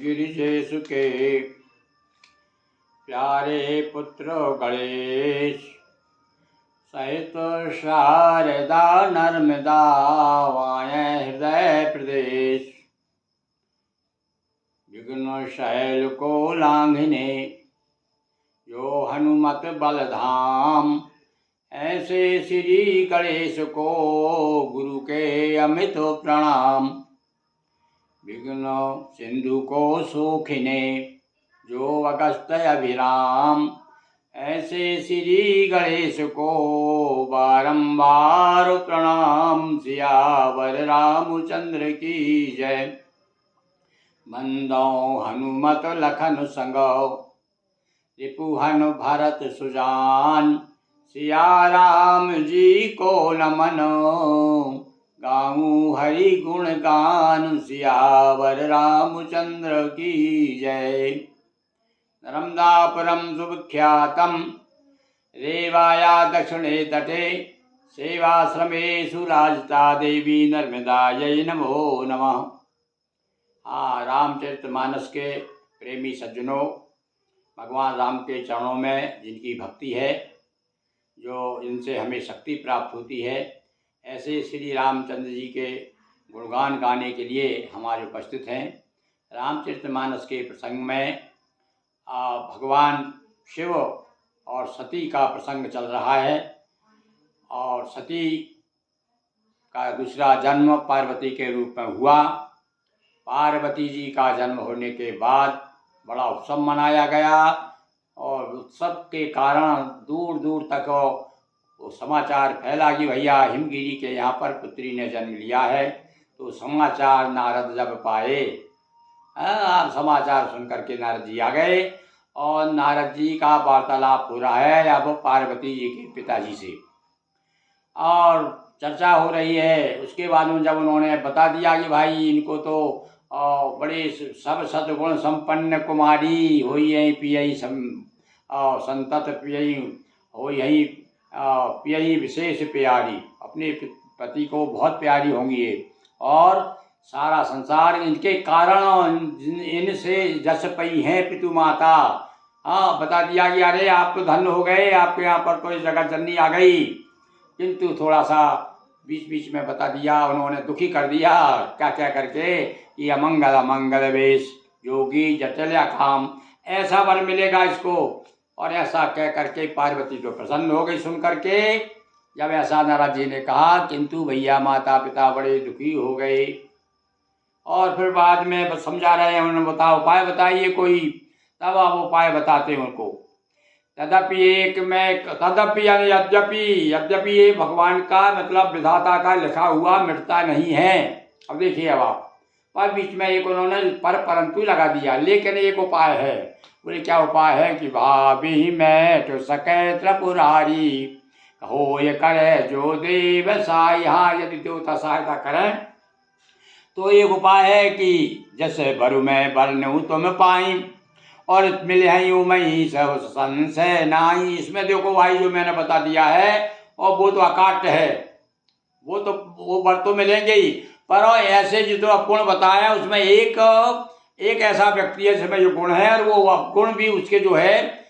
गिरिजेश के प्यारे पुत्र गणेश सहित शारदा नर्मदा वायें हृदय प्रदेश। विघ्न शैल को लांघने जो हनुमत बलधाम, ऐसे श्री गणेश को गुरु के अमित प्रणाम। विघ्न सिंधु को सोखिने जो अगस्त अभिराम, ऐसे श्री गणेश को बारंबार प्रणाम। सियावर रामचंद्र की जय। बंदो हनुमत लखन संगो रिपुहन भरत सुजान, सिया राम जी को नमन गाऊं हरि गुण गान। सियावर रामचंद्र की जय। नर्मदापुरम सुविख्यातम रेवाया दक्षिणे तटे, सेवाश्रमेषु राजता देवी नर्मदायै नमो नमः। रामचरितमानस के प्रेमी सज्जनों, भगवान राम के चरणों में जिनकी भक्ति है, जो इनसे हमें शक्ति प्राप्त होती है, ऐसे श्री रामचंद्र जी के गुणगान गाने के लिए हमारे उपस्थित हैं। रामचरितमानस के प्रसंग में भगवान शिव और सती का प्रसंग चल रहा है और सती का दूसरा जन्म पार्वती के रूप में हुआ। पार्वती जी का जन्म होने के बाद बड़ा उत्सव मनाया गया और उत्सव के कारण दूर दूर तक वो समाचार फैला कि भैया हिमगिरी के यहाँ पर पुत्री ने जन्म लिया है। तो समाचार नारद जब पाए, आप समाचार सुन करके नारद जी आ गए और नारद जी का वार्तालाप हो रहा है अब पार्वती जी के पिताजी से और चर्चा हो रही है। उसके बाद में जब उन्होंने बता दिया कि भाई इनको तो बड़े सब सद्गुण संपन्न कुमारी हो यही पियई संतत पियई हो यही पियई विशेष प्यारी, अपने पति को बहुत प्यारी होंगी ये और सारा संसार इनके कारण इनसे जस पई हैं पितु माता। बता दिया कि अरे आप तो धन्य हो गए, आपके यहाँ पर तो जगत जननी आ गई। किंतु थोड़ा सा बीच बीच में बता दिया, उन्होंने दुखी कर दिया क्या क्या करके कि अमंगल अमंगल वेश योगी जटिल काम, ऐसा वर मिलेगा इसको। और ऐसा कह करके पार्वती तो प्रसन्न हो गई सुन करके। जब ऐसा नारद जी ने कहा, किंतु भैया माता पिता बड़े दुखी हो गए और फिर बाद में समझा रहे हैं, उन्होंने बताओ उपाय बताइए कोई। तब आप उपाय बताते हैं उनको। तदपि एक में तदपि यानी यद्यपि ये भगवान का मतलब विधाता का लिखा हुआ मिटता नहीं है। अब देखिए अब आप पर बीच में एक उन्होंने परंतु लगा दिया, लेकिन एक उपाय है। बोले क्या उपाय है कि भाभी मैं तो सकै त्रिपुरारी हो ये करे जो देव सहायता। यदि देवता सहायता करें तो एक उपाय है कि जैसे बरु मैं बरनूं तुम पाई और मिले हैं यूं मई सब संशय नाई। इसमें देखो भाई जो मैंने बता दिया है और वो तो अकाट्य है, वो वर तो मिलेंगे ही, पर ऐसे जो अवगुण बताया उसमें एक ऐसा व्यक्ति है जिसमें जो गुण है और वो अवगुण भी उसके जो है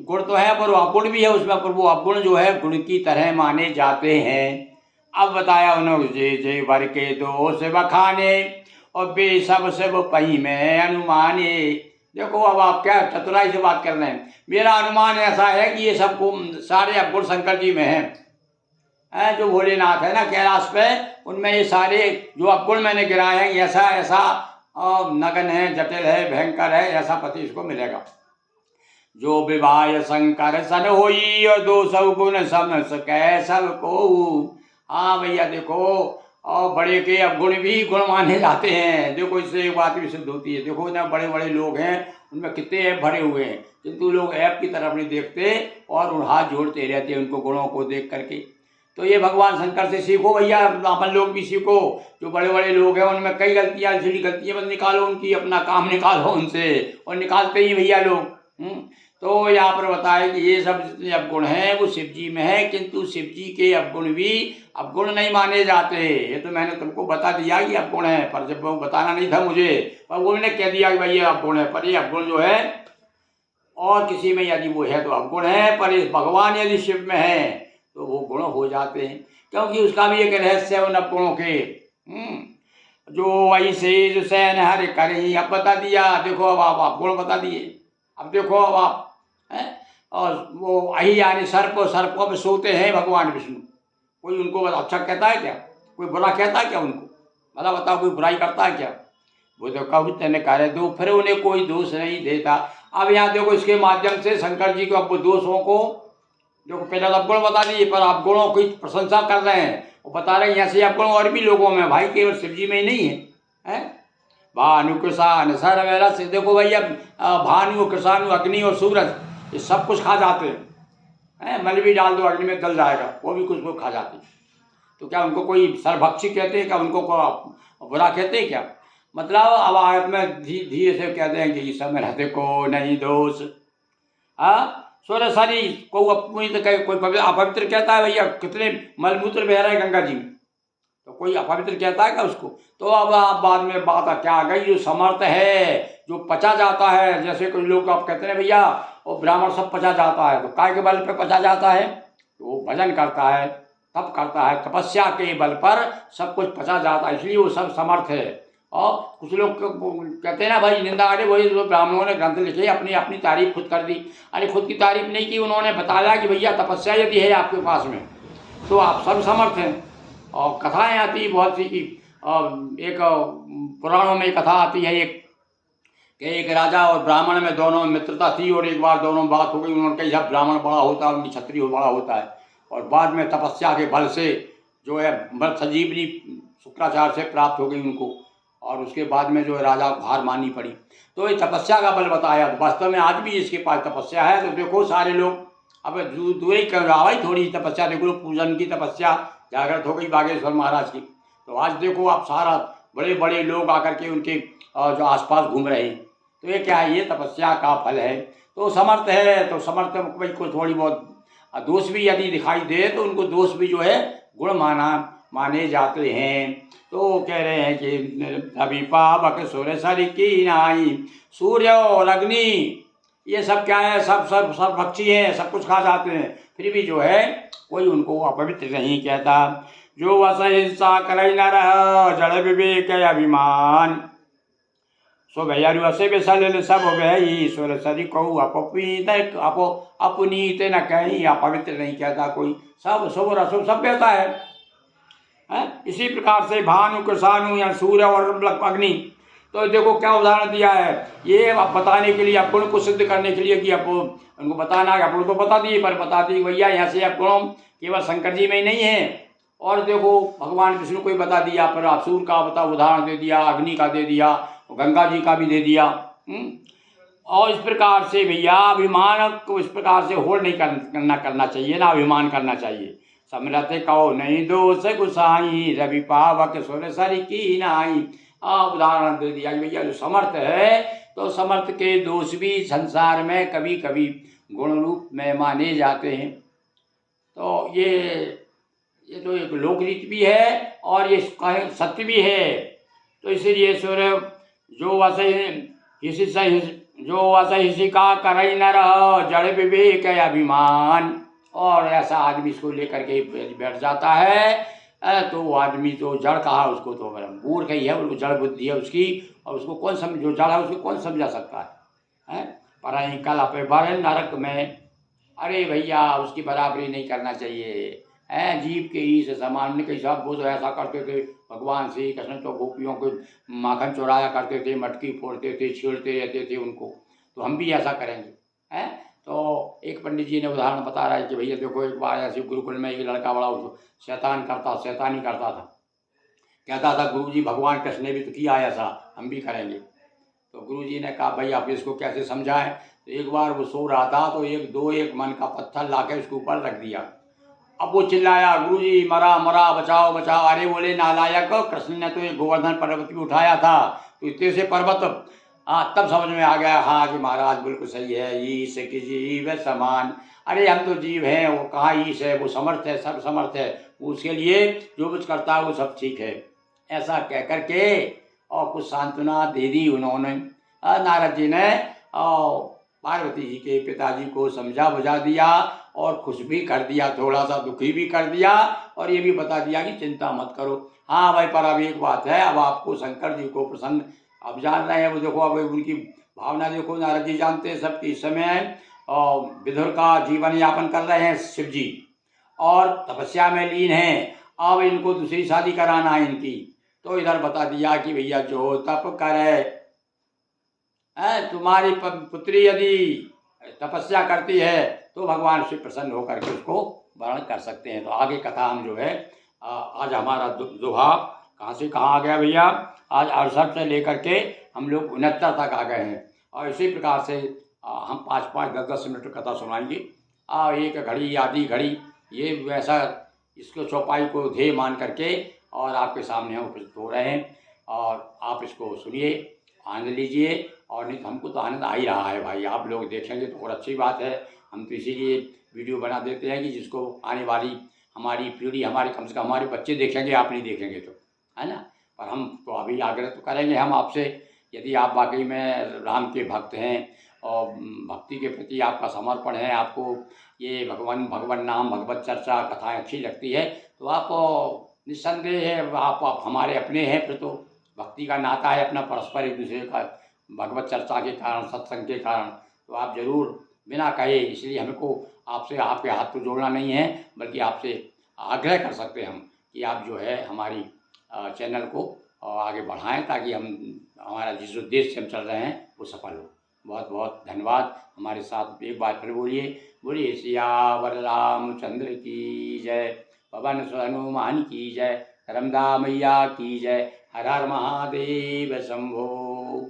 गुण तो है पर अवगुण भी है उसमें, पर वो अवगुण जो है गुण की तरह माने जाते हैं। अब बताया उन्होंने जे वर के दोष बखाने और बे सब पही में अनुमाने। देखो अब आप क्या चतुराई से बात कर रहे हैं। मेरा अनुमान ऐसा है कि ये सबको सारे अवगुण शंकर जी में हैं। जो भोलेनाथ है ना कैलाश पे, उनमें ये सारे जो अवगुण मैंने गिराए हैं ऐसा ऐसा नगन है, जटिल है, भयंकर है, ऐसा पति इसको मिलेगा। जो विवाह शंकर सन होई और दो सब गुण सम सकै सबको। हाँ भैया देखो और बड़े के अवगुण भी गुण माने जाते हैं। देखो इससे एक बात भी सिद्ध होती है। देखो ना बड़े बड़े लोग हैं उनमें कितने ऐप भरे हुए हैं, किंतु लोग ऐप की तरफ नहीं देखते और उन हाथ जोड़ते रहते हैं उनको गुणों को देख करके। तो ये भगवान शंकर से सीखो भैया, अपन लोग भी सीखो। जो बड़े बड़े लोग हैं उनमें कई गलतियाँ, इसलिए गलतियाँ मत निकालो उनकी, अपना काम निकालो उनसे और निकालते ही भैया लोग। तो यहाँ पर बताया कि ये सब जितने अवगुण हैं वो शिव जी में है, किंतु शिव जी के अवगुण भी अवगुण नहीं माने जाते। ये तो मैंने तुमको बता दिया कि अवगुण है, पर जब वो बताना नहीं था मुझे, पर वो मैंने कह दिया कि भाई ये अवगुण है। पर ये अवगुण जो है और किसी में यदि वो है तो अवगुण है, पर इस भगवान यदि शिव में है तो वो गुण हो जाते हैं, क्योंकि उसका भी एक रहस्य है उन अवगुणों के। जो वही से जो सैन हर करें, अब बता दिया। देखो अब आप गुण बता दिए। अब देखो अब आप हैं, और वो अही यानी सर्पों में सोते हैं भगवान विष्णु। कोई उनको अच्छा कहता है क्या? कोई बुरा कहता है क्या उनको? भला बताओ, कोई बुराई करता है क्या? वो तो कभी तेने कार्य दो, फिर उन्हें कोई दोष नहीं देता। अब यहाँ देखो इसके माध्यम से शंकर जी को अब दोषों को देखो, पहले तो अवगुण बता दिए, पर आप गुणों की प्रशंसा कर रहे हैं। वो बता रहे हैं यहाँ से अवगुण और भी लोगों में भाई, केवल शिव जी में ही नहीं है। भानु कृषाण सर्वैरा से देखो भैया, भानु कृषाणु अग्नि और सूरज ये सब कुछ खा जाते हैं। मल भी डाल दो अग्नि में जल जाएगा, वो भी कुछ खा जाते हैं। तो क्या उनको कोई सर्वभक्षी कहते हैं क्या? उनको को बुरा कहते हैं क्या? मतलब अब आप में धीरे से कहते हैं कि इस समय रहते को नहीं दोष। सोरे सारी को अपनी तो कोई अपवित्र कहता है भैया, कितने मलमूत्र बह रहे हैं गंगा जी में, तो कोई अपवित्र कहता है क्या उसको? तो अब आप बाद में बात क्या आ गई, जो समर्थ है, जो पचा जाता है। जैसे कुछ लोग आप कहते हैं भैया वो ब्राह्मण सब पचा जाता है, तो काय के बल पे पचा जाता है? तो वो भजन करता है, तप करता है, तपस्या के बल पर सब कुछ पचा जाता है, इसलिए वो सब समर्थ है। और कुछ लोग कहते हैं ना भाई निंदा, अरे वही जो ब्राह्मणों ने ग्रंथ लिखे अपनी अपनी तारीफ खुद कर दी। अरे खुद की तारीफ नहीं की, उन्होंने बताया कि भैया तपस्या यदि है आपके पास में तो आप सब समर्थ हैं। और कथाएं आती बहुत सी कि एक पुराणों में कथा आती है एक कि एक राजा और ब्राह्मण में दोनों में मित्रता थी, और एक बार दोनों में बात हो गई। उन्होंने कहा ब्राह्मण बड़ा होता है, उनकी क्षत्रिय बड़ा होता है, और बाद में तपस्या के बल से जो है मृत संजीवनी शुक्राचार्य से प्राप्त हो गई उनको, और उसके बाद में जो है राजा को हार माननी पड़ी। तो ये तपस्या का बल बताया। वास्तव में आज भी इसके पास तपस्या है। तो देखो सारे लोग अब दूर ही कर रहा भाई, थोड़ी तपस्या देखो, पूजन की तपस्या जागृत हो गई बागेश्वर महाराज की। तो आज देखो आप सारा बड़े बड़े लोग आकर के उनके जो आसपास घूम रहे हैं। तो ये क्या है? ये तपस्या का फल है। तो समर्थ है, तो समर्थ भाई को थोड़ी बहुत दोष भी यदि दिखाई दे तो उनको दोष भी जो है गुण माने जाते हैं। तो कह रहे हैं कि अभी पावक सूर्य सर की नाई, सूर्य और अग्नि ये सब क्या है? सब पक्षी हैं, सब कुछ खा जाते हैं, फिर भी जो है कोई उनको अपवित्र नहीं कहता। जो असहिंसा करे न रह, जड़ विवेक अभिमान, सो भैया असे बेसल सब भई, ईश्वर सरी कहू अपनीत न कहीं, अपवित्र नहीं कहता कोई, सब शुभ रसुभ सब कहता है। इसी प्रकार से भानु कृषाणु या सूर्य और अग्नि, तो देखो क्या उदाहरण दिया है ये अब बताने के लिए, अवगुण को सिद्ध करने के लिए कि अब उनको बताना है। अवगुण तो बता दिए, पर बता दिए भैया यहाँ से अवगुण केवल शंकर जी में ही नहीं है, और देखो भगवान विष्णु को ही बता दिया, पर सूर्य का बता उदाहरण दे दिया, अग्नि का दे दिया, गंगा जी का भी दे दिया। और इस प्रकार से भैया अभिमान को इस प्रकार से होड़ नहीं करना चाहिए ना, अभिमान करना चाहिए। समरथ कहो नहीं दोष गुसाई, रवि पावक सुर सर की नाई। उदाहरण दे दिया भैया जो समर्थ है, तो समर्थ के दोष भी संसार में कभी कभी गुण रूप में माने जाते हैं। तो ये तो एक लोकरीति भी है और ये सत्य भी है। तो इसीलिए सूर्य जो असहिंसी का करई न रह, जड़ विवेक अभिमान। और ऐसा आदमी इसको लेकर के बैठ जाता है तो वो आदमी तो जड़ कहा उसको, तो मूर्ख ही है, उसको जड़ बुद्धि है उसकी, और उसको कौन समझ, जो जड़ है उसको कौन समझा सकता है? पर कल अपने बारे नरक में, अरे भैया उसकी बराबरी नहीं करना चाहिए। जीव के ही से समान ने कई साहब वो तो ऐसा करते थे भगवान श्री कृष्ण, तो गोपियों को माखन चुराया करते थे, मटकी फोड़ते थे, छेड़ते रहते थे उनको, तो हम भी ऐसा करेंगे। तो एक पंडित जी ने उदाहरण बता रहा है कि भैया देखो एक बार ऐसे गुरुकुल में एक लड़का बड़ा शैतानी करता था, कहता था गुरुजी भगवान कृष्ण ने भी तो किया ऐसा, हम भी करेंगे। तो गुरुजी ने कहा भाई आप इसको कैसे समझाएं? तो एक बार वो सो रहा था तो एक मन का पत्थर लाके उसके ऊपर रख दिया। अब वो चिल्लाया गुरुजी मरा मरा बचाओ बचाओ। अरे बोले नालायक, कृष्ण ने तो एक गोवर्धन पर्वत भी उठाया था, तो इतने से पर्वत हाँ, तब समझ में आ गया हाँ कि महाराज बिल्कुल सही है, ईश की जीव समान। अरे हम तो जीव हैं, वो कहाँ ईश है, वो समर्थ है, सर्व समर्थ है, उसके लिए जो कुछ करता है वो सब ठीक है। ऐसा कह कर के और कुछ सांत्वना दे दी उन्होंने। नारद जी ने और पार्वती जी के पिताजी को समझा बुझा दिया और खुश भी कर दिया, थोड़ा सा दुखी भी कर दिया और ये भी बता दिया कि चिंता मत करो। हाँ भाई, पर अब एक बात है, अब आपको शंकर जी को प्रसन्न अब जान रहे हैं, वो देखो अब उनकी भावना देखो, नारद जी जानते हैं सब कि इस समय और विदुर का जीवन यापन कर रहे हैं शिव जी और तपस्या में लीन हैं। अब इनको दूसरी शादी कराना है इनकी, तो इधर बता दिया कि भैया जो तप करे, तुम्हारी पुत्री यदि तपस्या करती है तो भगवान शिव प्रसन्न होकर के उसको वर्ण कर सकते हैं। तो आगे कथा हम जो है आज हमारा दोहा कहाँ से कहाँ आ गया भैया, आज 68 से लेकर के हम लोग 69 तक आ गए हैं। और इसी प्रकार से हम 5-5, 10-10 मिनट कथा सुनाएंगे। एक घड़ी आधी घड़ी ये वैसा इसको चौपाई को ध्येय मान करके और आपके सामने हम उपस्थित हो रहे हैं और आप इसको सुनिए, आनंद लीजिए। और नहीं तो हमको तो आनंद आ ही रहा है भाई, आप लोग देखेंगे तो और अच्छी बात है। हम तो इसीलिए वीडियो बना देते हैं कि जिसको आने वाली हमारी पीढ़ी, हमारे कम से कम हमारे बच्चे देखेंगे, आप नहीं देखेंगे तो, है ना। पर हम तो अभी आग्रह तो करेंगे हम आपसे, यदि आप वाकई में राम के भक्त हैं और भक्ति के प्रति आपका समर्पण है, आपको ये भगवान नाम भगवत चर्चा कथाएँ अच्छी लगती है, तो आप निस्संदेह है आप हमारे अपने हैं। फिर तो भक्ति का नाता है अपना परस्पर एक दूसरे का, भगवत चर्चा के कारण, सत्संग के कारण। तो आप ज़रूर बिना कहे, इसलिए हमको आपसे आपके हाथ तो जोड़ना नहीं है, बल्कि आपसे आग्रह कर सकते हैं हम कि आप जो है हमारी चैनल को आगे बढ़ाएं, ताकि हम हमारा जिस उद्देश्य से हम चल रहे हैं वो सफल हो। बहुत बहुत धन्यवाद। हमारे साथ एक बार फिर बोलिए, बोलिए सियावर रामचंद्र की जय, पवन सुत हनुमान की जय, रमदा मैया की जय, हर हर महादेव शंभो।